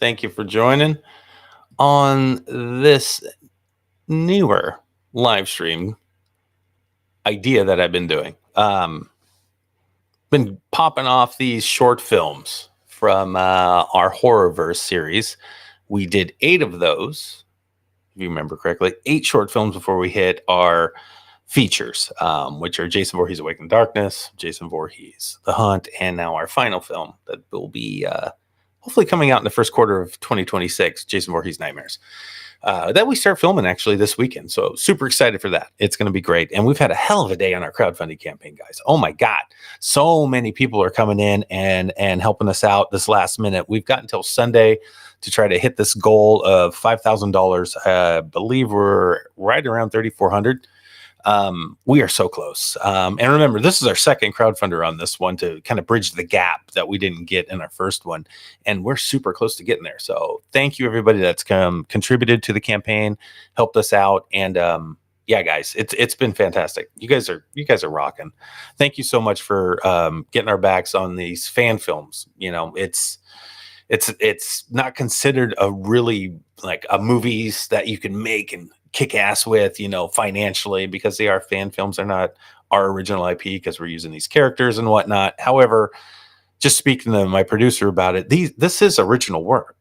Thank you for joining on this newer live stream idea that I've been doing. Been popping off these short films from our Horrorverse series. We did 8 of those, if you remember correctly, 8 short films before we hit our features, which are Jason Voorhees Awake in Darkness, Jason Voorhees The Hunt, and now our final film that will be hopefully coming out in the first quarter of 2026, Jason Voorhees Nightmares. That we start filming actually this weekend. So super excited for that. It's going to be great. And we've had a hell of a day on our crowdfunding campaign, guys. Oh my God. So many people are coming in and helping us out this last minute. We've got until Sunday to try to hit this goal of $5,000. I believe we're right around 3,400. We are so close. And remember, this is our second crowdfunder on this one to kind of bridge the gap that we didn't get in our first one. And we're super close to getting there. So thank you, everybody that's contributed to the campaign, helped us out. And, yeah, guys, it's been fantastic. You guys are rocking. Thank you so much for, getting our backs on these fan films. You know, it's not considered a really like a movies that you can make and kick ass with, you know, financially, because they are fan films. They're not our original IP because we're using these characters and whatnot. However, just speaking to my producer about it, this is original work,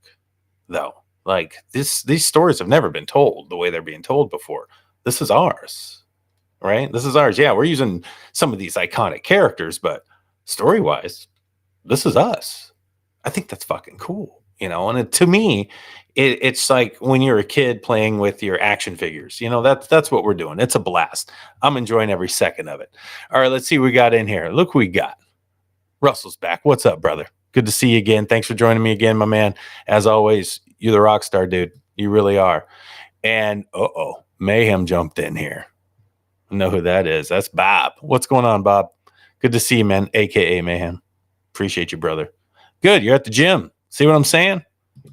though. Like these stories have never been told the way they're being told before. This is ours, right? This is ours. Yeah, we're using some of these iconic characters, but story-wise, this is us. I think that's fucking cool, you know. And to me, it's like when you're a kid playing with your action figures. You know, that's what we're doing. It's a blast. I'm enjoying every second of it. All right, let's see what we got in here. Look, we got Russell's back. What's up, brother? Good to see you again. Thanks for joining me again, my man. As always, you're the rock star, dude. You really are. And Mayhem jumped in here. I know who that is. That's Bob. What's going on, Bob? Good to see you, man. AKA Mayhem. Appreciate you, brother. Good. You're at the gym. See what I'm saying?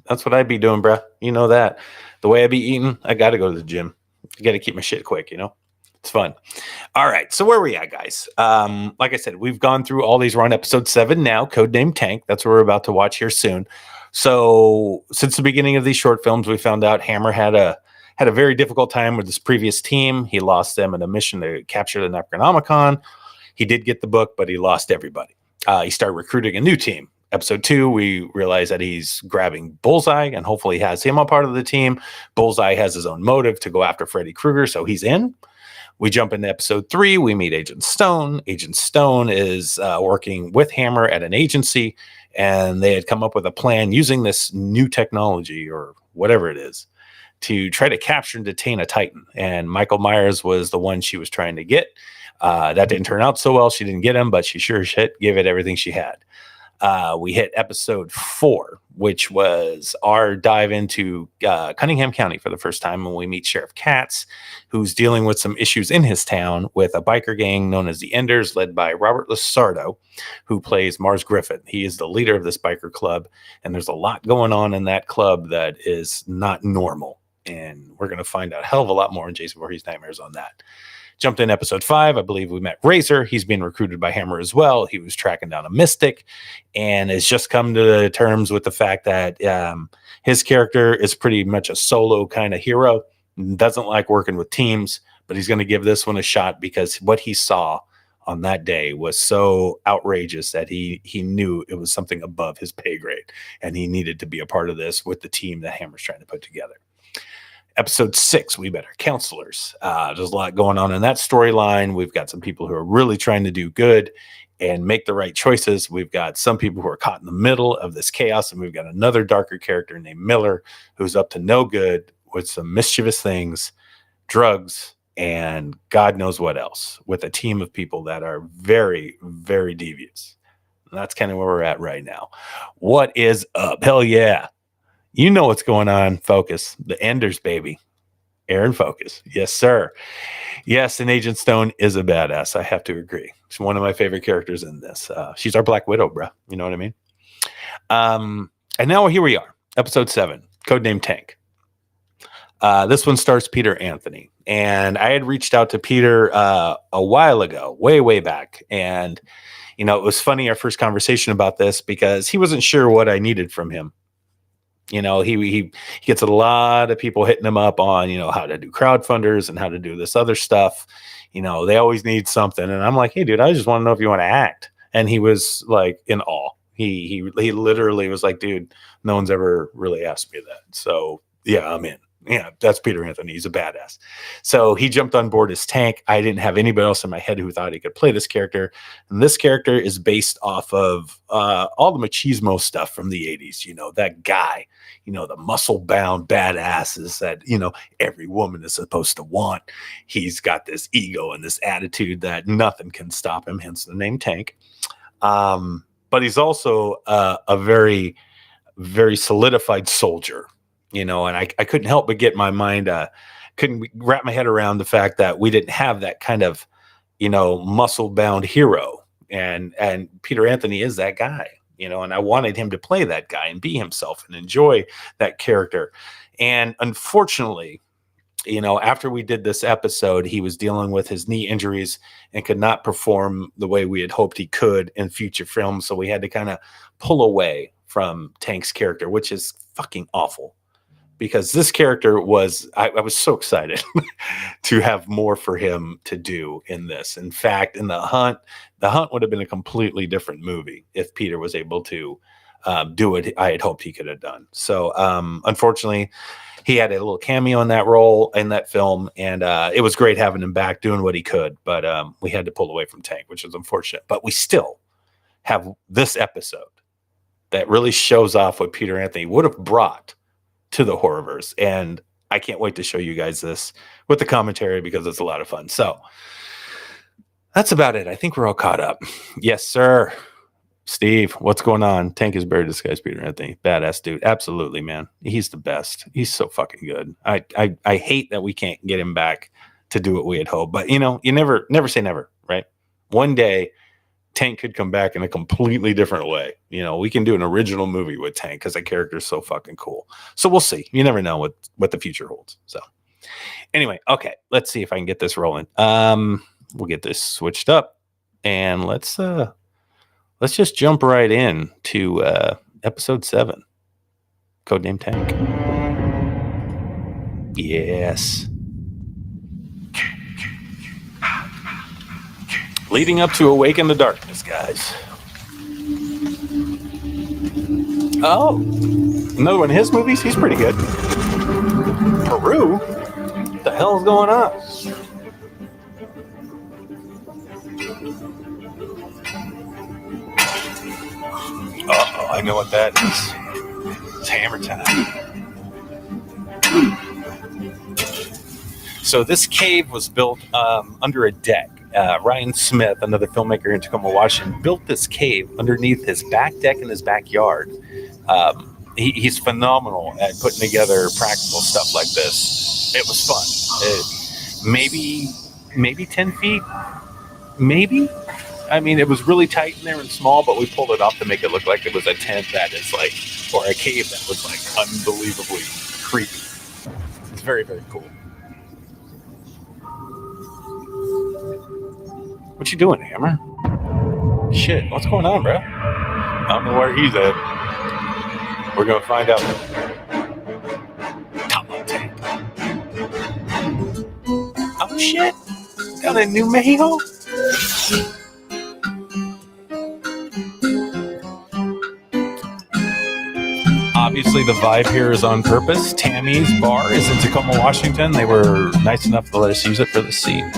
That's what I'd be doing, bro. You know that. The way I be eating, I got to go to the gym. I got to keep my shit quick, you know? It's fun. All right. So where we at, guys? Like I said, we've gone through all these. We're on episode 7 now, Codename Tank. That's what we're about to watch here soon. So since the beginning of these short films, we found out Hammer had a very difficult time with his previous team. He lost them in a mission to capture the Necronomicon. He did get the book, but he lost everybody. He started recruiting a new team. Episode 2, we realize that he's grabbing Bullseye and hopefully has him a part of the team. Bullseye has his own motive to go after Freddy Krueger, so he's in. We jump into episode 3. We meet Agent Stone. Agent Stone is working with Hammer at an agency, and they had come up with a plan using this new technology or whatever it is to try to capture and detain a Titan. And Michael Myers was the one she was trying to get. That didn't turn out so well. She didn't get him, but she sure shit gave it everything she had. We hit episode 4, which was our dive into Cunningham County for the first time, when we meet Sheriff Katz, who's dealing with some issues in his town with a biker gang known as the Enders, led by Robert Lasardo, who plays Mars Griffin. He is the leader of this biker club, and there's a lot going on in that club that is not normal, and we're going to find out a hell of a lot more in Jason Voorhees Nightmares on that. Jumped in episode 5. I believe we met Razor. He's being recruited by Hammer as well. He was tracking down a mystic and has just come to terms with the fact that his character is pretty much a solo kind of hero. Doesn't like working with teams, but he's going to give this one a shot because what he saw on that day was so outrageous that he knew it was something above his pay grade, and he needed to be a part of this with the team that Hammer's trying to put together. Episode 6, we met our counselors. There's a lot going on in that storyline. We've got some people who are really trying to do good and make the right choices. We've got some people who are caught in the middle of this chaos, and we've got another darker character named Miller who's up to no good with some mischievous things, drugs, and God knows what else, with a team of people that are very, very devious. And that's kind of where we're at right now. What is up? Hell yeah. You know what's going on, Focus. The Enders, baby. Aaron Focus. Yes, sir. Yes, and Agent Stone is a badass. I have to agree. She's one of my favorite characters in this. She's our Black Widow, bro. You know what I mean? And now here we are. Episode 7. Codename Tank. This one stars Peter Anthony. And I had reached out to Peter a while ago, way back. And, you know, it was funny, our first conversation about this, because he wasn't sure what I needed from him. He gets a lot of people hitting him up on, how to do crowdfunders and how to do this other stuff. They always need something. And I'm like, hey, dude, I just want to know if you want to act. And he was like in awe. He literally was like, dude, no one's ever really asked me that. So yeah, I'm in. Yeah, that's Peter Anthony. He's a badass. So he jumped on board as Tank. I didn't have anybody else in my head who thought he could play this character. And this character is based off of all the machismo stuff from the 80s. That guy, the muscle-bound badasses that, every woman is supposed to want. He's got this ego and this attitude that nothing can stop him, hence the name Tank. But he's also a very, very solidified soldier. And I couldn't help but get my mind, couldn't wrap my head around the fact that we didn't have that kind of, muscle-bound hero. And Peter Anthony is that guy, and I wanted him to play that guy and be himself and enjoy that character. And unfortunately, after we did this episode, he was dealing with his knee injuries and could not perform the way we had hoped he could in future films. So we had to kind of pull away from Tank's character, which is fucking awful. Because this character I was so excited to have more for him to do in this. In fact, in The Hunt would have been a completely different movie if Peter was able to do what I had hoped he could have done. So unfortunately, he had a little cameo in that role in that film, and it was great having him back doing what he could. But we had to pull away from Tank, which is unfortunate. But we still have this episode that really shows off what Peter Anthony would have brought to the Horrorverse. And I can't wait to show you guys this with the commentary because it's a lot of fun. So that's about it. I think we're all caught up. Yes, sir. Steve, what's going on? Tank is very disguised Peter Anthony. Badass dude. Absolutely, man. He's the best. He's so fucking good. I hate that we can't get him back to do what we had hoped. But, you never say never, right? One day, Tank could come back in a completely different way. We can do an original movie with Tank because the character is so fucking cool. So we'll see. You never know what the future holds. So anyway, okay, let's see if I can get this rolling. We'll get this switched up and let's just jump right in to episode 7, Codename Tank. Yes. Leading up to Awaken the Darkness, guys. Oh, another one of his movies? He's pretty good. Peru? What the hell is going on? Uh-oh, I know what that is. It's hammer time. So this cave was built under a deck. Ryan Smith, another filmmaker in Tacoma, Washington, built this cave underneath his back deck in his backyard. He's phenomenal at putting together practical stuff like this. It was fun. Maybe 10 feet, maybe. I mean, it was really tight in there and small, but we pulled it off to make it look like it was a tent that is like, or a cave that was like unbelievably creepy. It's very, very cool. What you doing, Hammer? Shit, what's going on, bro? I don't know where he's at. We're gonna find out. Come on, Tank. Oh shit! Down in New Mexico? Obviously, the vibe here is on purpose. Tammy's Bar is in Tacoma, Washington. They were nice enough to let us use it for the scene.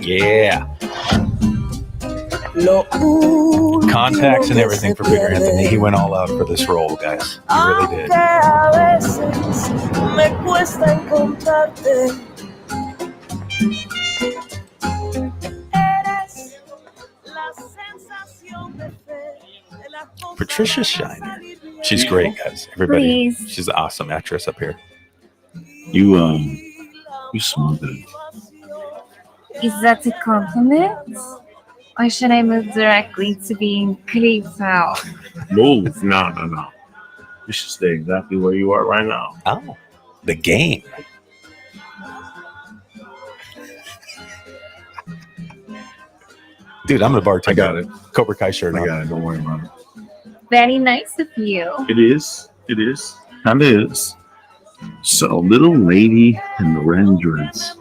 Yeah. Contacts and everything for Peter Anthony. He went all out for this role, guys. He really did. Patricia Shiner. She's great, guys. Everybody. Please. She's an awesome actress up here. You smothered it. Is that a compliment? Or should I move directly to being creeped out? Move. No. You should stay exactly where you are right now. Oh, the game. Dude, I'm the bartender. I got it. Cobra Kai shirt I on. got it. Don't worry about it. Very nice of you. It is. It is. And it is. So, little lady in the red dress.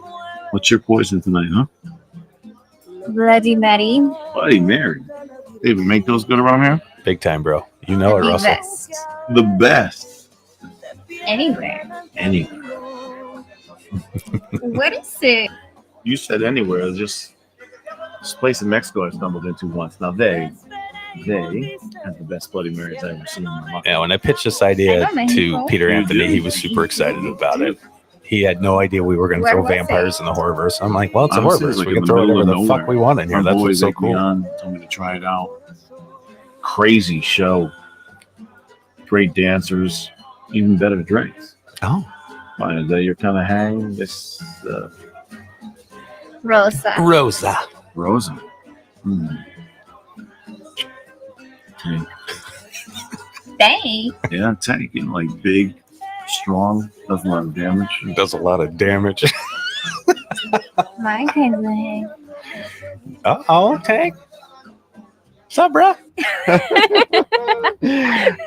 What's your poison tonight, huh? Bloody Mary. Bloody Mary. They even make those good around here? Big time, bro. You know it, The Russell. best. The best. Anywhere. Anywhere. What is it? You said anywhere. Just this place in Mexico I stumbled into once. Now they have the best Bloody Marys I've ever seen in my life. Yeah, when I pitched this idea I know to Mexico. Peter You Anthony, do? he was super excited about it. He had no idea we were going to Where throw was it? vampires in the Horrorverse. I'm like, well, it's a Honestly, Horrorverse. like We in can the throw middle whatever of the fuck nowhere. we want in here. Our That's what's boys so egged me cool. on, told me to try it out. Crazy show. Great dancers. Even better drinks. Oh. Fine, is that your kind of hang? This Rosa. Rosa. Rosa. Tank. Thanks. Yeah, tank. You know, like big, strong, does a lot of damage. Does a lot of damage. My kind of hang. Uh-oh, Tank. What's up, bro?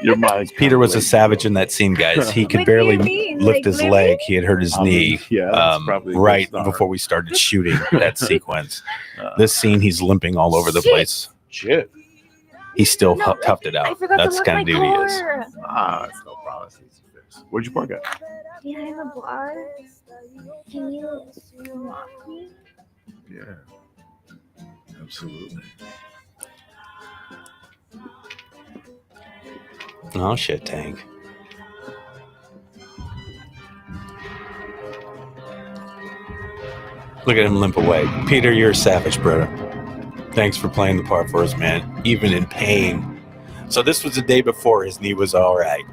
Your mind. Peter was a savage in that scene, guys. He could What do you barely mean? lift Like, his living? leg. He had hurt his knee Yeah, that's probably a good right start. before we started shooting that sequence. Uh, This scene, he's limping all over the Shit. place. Shit. He still No, toughed it I out. forgot That's to the lock kind my of dude he is. car. It's no problem. It's easy fix. Where'd you park at? Behind the bar. Can you lock me? Yeah. Absolutely. Oh, shit, Tank. Look at him limp away. Peter, you're a savage, brother. Thanks for playing the part for us, man. Even in pain. So this was the day before his knee was all right.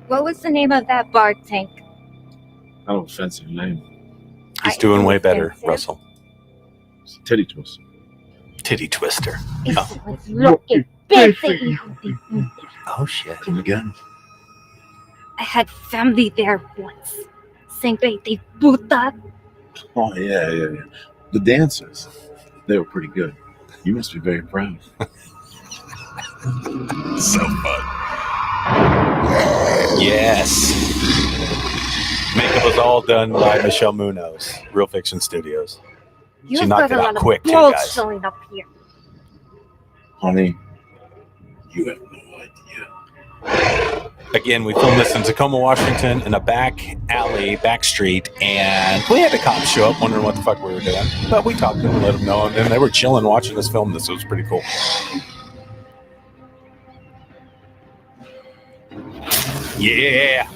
What was the name of that bar, Tank? Oh, offensive name. He's doing way better, Offensive? Russell. It's Titty Twist. Titty twister. It Oh. was looking busy. Oh, shit. Come again. I had family there once. Sangre de puta. Oh, yeah. The dancers. They were pretty good. You must be very proud. So fun. Yes. Makeup was all done by Michelle Munoz, Real Fiction Studios. She You've knocked got it a out lot quick, of too, balls guys. showing up here. Honey, you have no idea. Again, we filmed this in Tacoma, Washington, in a back alley, back street, and we had the cops show up wondering what the fuck we were doing. But we talked to them and let them know, and then they were chilling watching us film this. It was pretty cool. Yeah.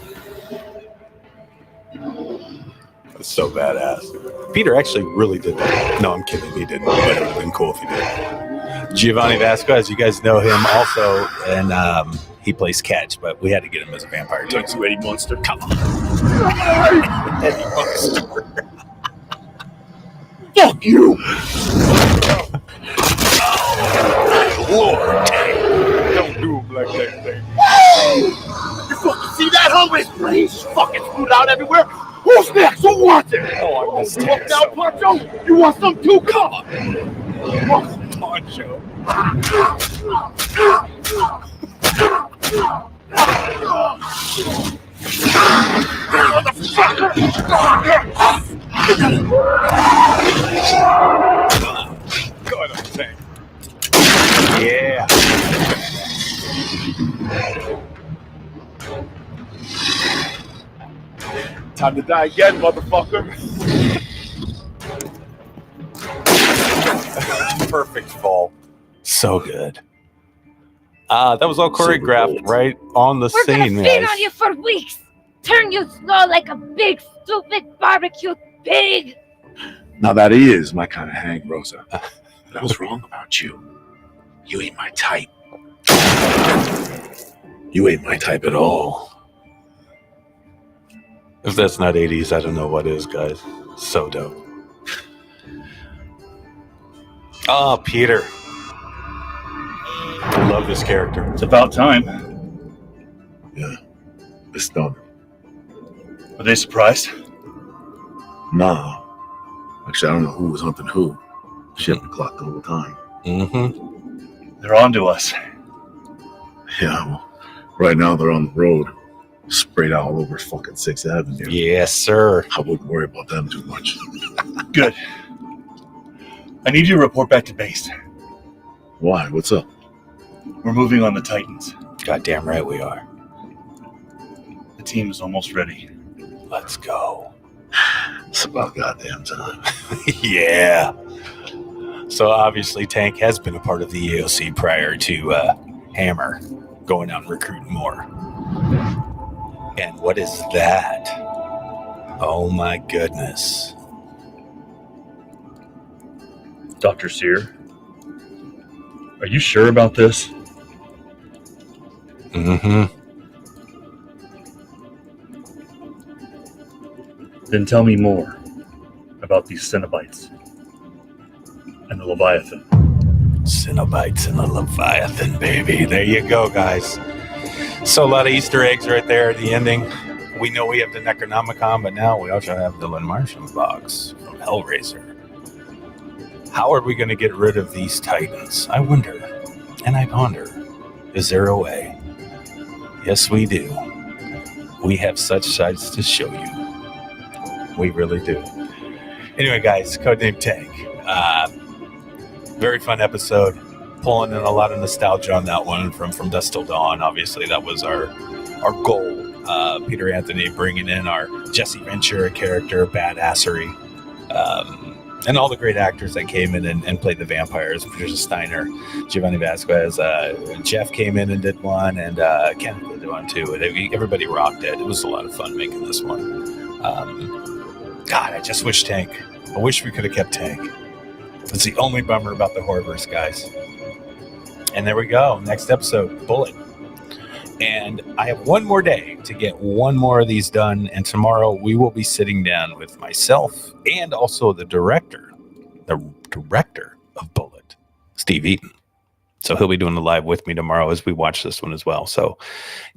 That's so badass. Peter actually really did that. No, I'm kidding. He didn't. But it would have been cool if he did. Giovanni Vasquez, you guys know him also, and he plays Catch, but we had to get him as a vampire too. You Eddie Monster. Come on. Eddie Monster. Fuck you! Lord, don't do him like that, baby. You fucking see that, huh? His brains fucking spewed out everywhere. Who's next? Who wants it? Oh, I missed You it. walked out, Poncho? You want some too? Come on. Poncho. Go ahead, Tank. Yeah. Time to die again, motherfucker. Perfect fall. So good. That was all choreographed right on the We're gonna scene, feed guys. on you for weeks. Turn you slow like a big, stupid barbecue pig. Now that is my kind of hang, Rosa. But I was wrong about you. You ain't my type. You ain't my type at all. If that's not 80s, I don't know what is, guys. So dope. Oh, Peter. I love this character. It's about time. Yeah, it's done. Are they surprised? Nah. Actually, I don't know who was hunting who. She had the clock the whole time. Mm-hmm. They're on to us. Yeah, well, right now they're on the road. Sprayed out all over fucking 6th Avenue. Yes, sir. I wouldn't worry about them too much. Good. I need you to report back to base. Why? What's up? We're moving on the Titans. Goddamn right we are. The team is almost ready. Let's go. It's about goddamn time. Yeah. So obviously Tank has been a part of the EOC prior to Hammer going out and recruiting more. And what is that? Oh my goodness. Dr. Sear, are you sure about this? Mm-hmm. Then tell me more about these Cenobites and the Leviathan. Cenobites and the Leviathan, baby. There you go, guys. So a lot of Easter eggs right there at the ending. We know we have the Necronomicon, but now we also have the Martian box from Hellraiser. How are we going to get rid of these Titans? I wonder, and I ponder, is there a way? Yes, we do. We have such sights to show you. We really do. Anyway, guys, Codename Tank. Very fun episode. Pulling in a lot of nostalgia on that one from Dusk Till Dawn. Obviously, that was our goal. Peter Anthony bringing in our Jesse Ventura character, badassery. And all the great actors that came in and played the vampires. Patricia Steiner, Giovanni Vasquez, Jeff came in and did one, and Kenneth did one too. Everybody rocked it. It was a lot of fun making this one. God, I just wish Tank. I wish we could have kept Tank. It's the only bummer about the Horrorverse, guys. And there we go. Next episode, Bullet. And I have one more day to get one more of these done. And tomorrow we will be sitting down with myself and also the director of Bullet, Steve Eaton. So he'll be doing the live with me tomorrow as we watch this one as well. So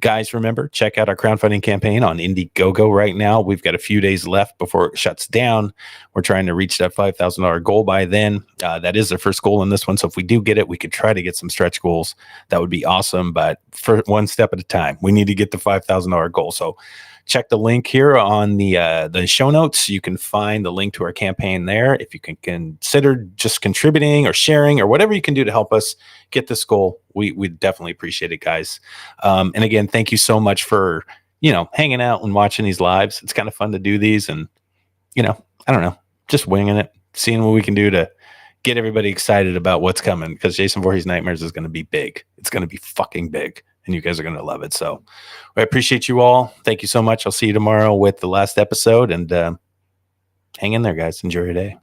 guys, remember, check out our crowdfunding campaign on Indiegogo right now. We've got a few days left before it shuts down. We're trying to reach that $5,000 goal by then. That is the first goal in this one. So if we do get it, we could try to get some stretch goals. That would be awesome. But for one step at a time, we need to get the $5,000 goal. So check the link here on the show notes. You can find the link to our campaign there. If you can consider just contributing or sharing or whatever you can do to help us get this goal, we definitely appreciate it, guys. And again, thank you so much for, hanging out and watching these lives. It's kind of fun to do these and, I don't know, just winging it, seeing what we can do to get everybody excited about what's coming, because Jason Voorhees Nightmares is going to be big. It's going to be fucking big. And you guys are going to love it. So I appreciate you all. Thank you so much. I'll see you tomorrow with the last episode. And hang in there, guys. Enjoy your day.